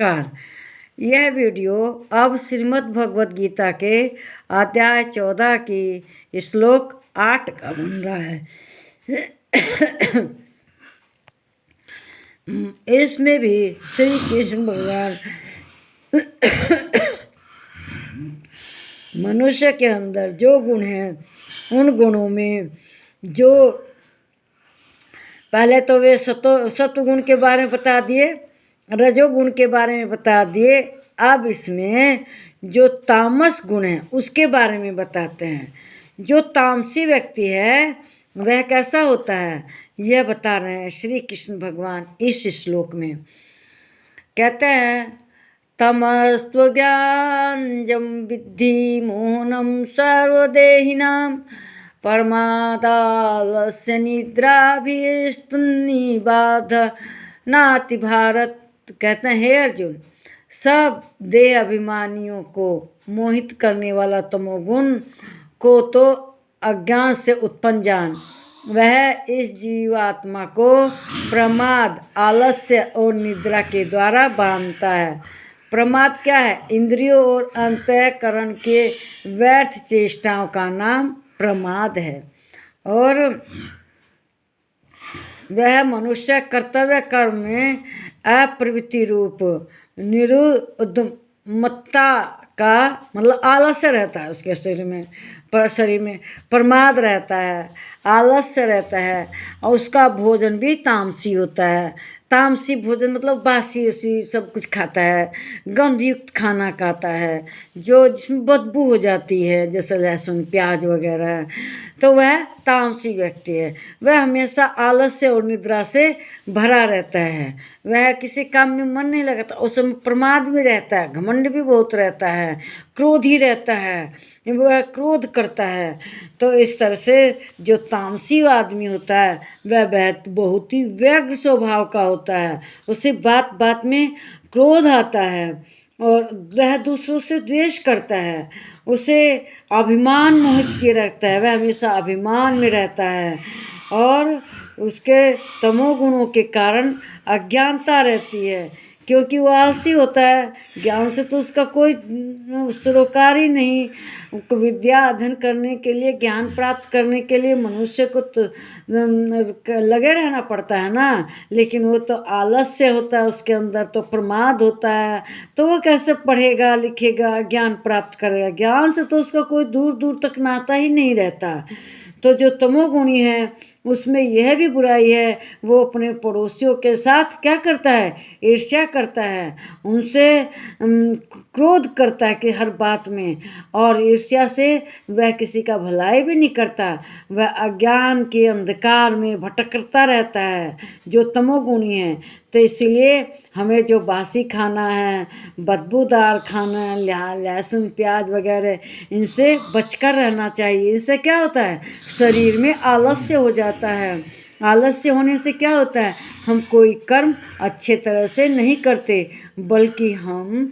नमस्कार। यह वीडियो अब श्रीमद् भगवद गीता के अध्याय 14 की श्लोक 8 का बन रहा है। इसमें भी श्री कृष्ण भगवान मनुष्य के अंदर जो गुण हैं उन गुणों में जो पहले तो वे सत्वगुण के बारे में बता दिए, रजोगुण के बारे में बता दिए। अब इसमें जो तामस गुण है उसके बारे में बताते हैं। जो तामसी व्यक्ति है वह कैसा होता है यह बता रहे हैं श्री कृष्ण भगवान इस श्लोक में। कहते हैं तमस्त्वज्ञानजं विद्धि मोहनम सर्वदेहिनां परमादालस्य निद्राभिस्तुन्निबाध नाति भारत। कहते हैं हे अर्जुन, सब देह अभिमानियों को मोहित करने वाला तमोगुण को तो अज्ञान से उत्पन्न जान। वह इस जीवात्मा को प्रमाद, आलस्य और निद्रा के द्वारा बांधता है। प्रमाद क्या है? इंद्रियों और अंतःकरण के व्यर्थ चेष्टाओं का नाम प्रमाद है। और वह मनुष्य कर्तव्य कर्म में अप्रवृत्ति रूप निरुद्धमत्ता का मतलब आलस्य रहता है। उसके शरीर में प्रमाद रहता है, आलस्य रहता है। और उसका भोजन भी तामसी होता है। तामसी भोजन मतलब बासी उसी सब कुछ खाता है, गंधयुक्त खाना खाता है जो जिसमें बदबू हो जाती है, जैसे लहसुन प्याज वगैरह। तो वह तामसी व्यक्ति है। वह हमेशा आलस्य और निद्रा से भरा रहता है। वह किसी काम में मन नहीं लगाता। उसमें प्रमाद भी रहता है, घमंड भी बहुत रहता है, क्रोध ही रहता है, वह क्रोध करता है। तो इस तरह से जो तामसी आदमी होता है वह बहुत ही व्यग्र स्वभाव का होता है। उसे बात बात में क्रोध आता है और वह दूसरों से द्वेष करता है। उसे अभिमान मोहित किए रखता है। वह हमेशा अभिमान में रहता है और उसके तमोगुणों के कारण अज्ञानता रहती है, क्योंकि वो आलसी होता है। ज्ञान से तो उसका कोई सरोकार ही नहीं। विद्या अध्ययन करने के लिए, ज्ञान प्राप्त करने के लिए मनुष्य को तो लगे रहना पड़ता है ना। लेकिन वो तो आलस्य होता है, उसके अंदर तो प्रमाद होता है। तो वो कैसे पढ़ेगा लिखेगा, ज्ञान प्राप्त करेगा? ज्ञान से तो उसका कोई दूर दूर तक नाता ही नहीं रहता। तो जो तमोगुणी है उसमें यह भी बुराई है, वो अपने पड़ोसियों के साथ क्या करता है? ईर्ष्या करता है, उनसे क्रोध करता है कि हर बात में। और ईर्ष्या से वह किसी का भलाई भी नहीं करता। वह अज्ञान के अंधकार में भटकता रहता है जो तमोगुणी है। तो इसीलिए हमें जो बासी खाना है, बदबूदार खाना है, लहसुन प्याज वगैरह, इनसे बचकर रहना चाहिए। इससे क्या होता है? शरीर में आलस्य हो जाता है। आलस्य होने से क्या होता है? हम कोई कर्म अच्छे तरह से नहीं करते, बल्कि हम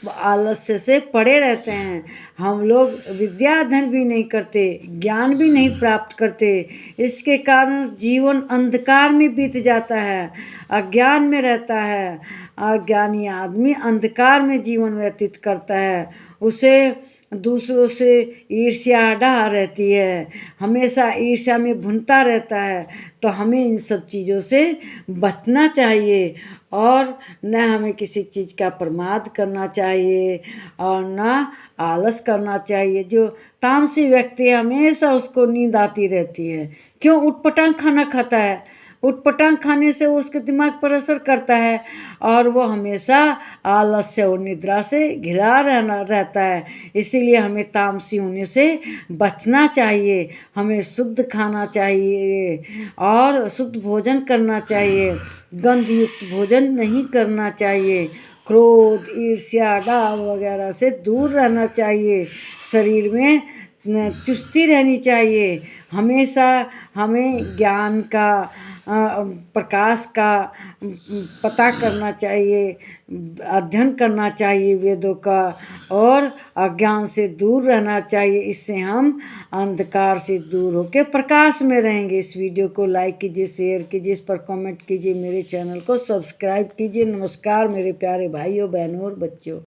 आलस्य से पड़े रहते हैं। हम लोग विद्या अध्ययन भी नहीं करते, ज्ञान भी नहीं प्राप्त करते। इसके कारण जीवन अंधकार में बीत जाता है, अज्ञान में रहता है। अज्ञानी आदमी अंधकार में जीवन व्यतीत करता है। उसे दूसरों से ईर्ष्या डहा रहती है, हमेशा ईर्ष्या में भुनता रहता है। तो हमें इन सब चीज़ों से बचना चाहिए और न हमें किसी चीज़ का प्रमाद करना चाहिए और न आलस करना चाहिए। जो तामसी व्यक्ति है हमेशा उसको नींद आती रहती है। क्यों? उटपटांग खाना खाता है। उटपटांग खाने से वो उसके दिमाग पर असर करता है और वो हमेशा आलस्य और निद्रा से घिरा रहता है। इसीलिए हमें तामसी होने से बचना चाहिए। हमें शुद्ध खाना चाहिए और शुद्ध भोजन करना चाहिए। गंधयुक्त भोजन नहीं करना चाहिए। क्रोध, ईर्ष्या, डाह वगैरह से दूर रहना चाहिए। शरीर में चुस्ती रहनी चाहिए। हमेशा हमें ज्ञान का प्रकाश का पता करना चाहिए, अध्ययन करना चाहिए वेदों का, और अज्ञान से दूर रहना चाहिए। इससे हम अंधकार से दूर होकर प्रकाश में रहेंगे। इस वीडियो को लाइक कीजिए, शेयर कीजिए, इस पर कमेंट कीजिए, मेरे चैनल को सब्सक्राइब कीजिए। नमस्कार मेरे प्यारे भाइयों, बहनों और बच्चों।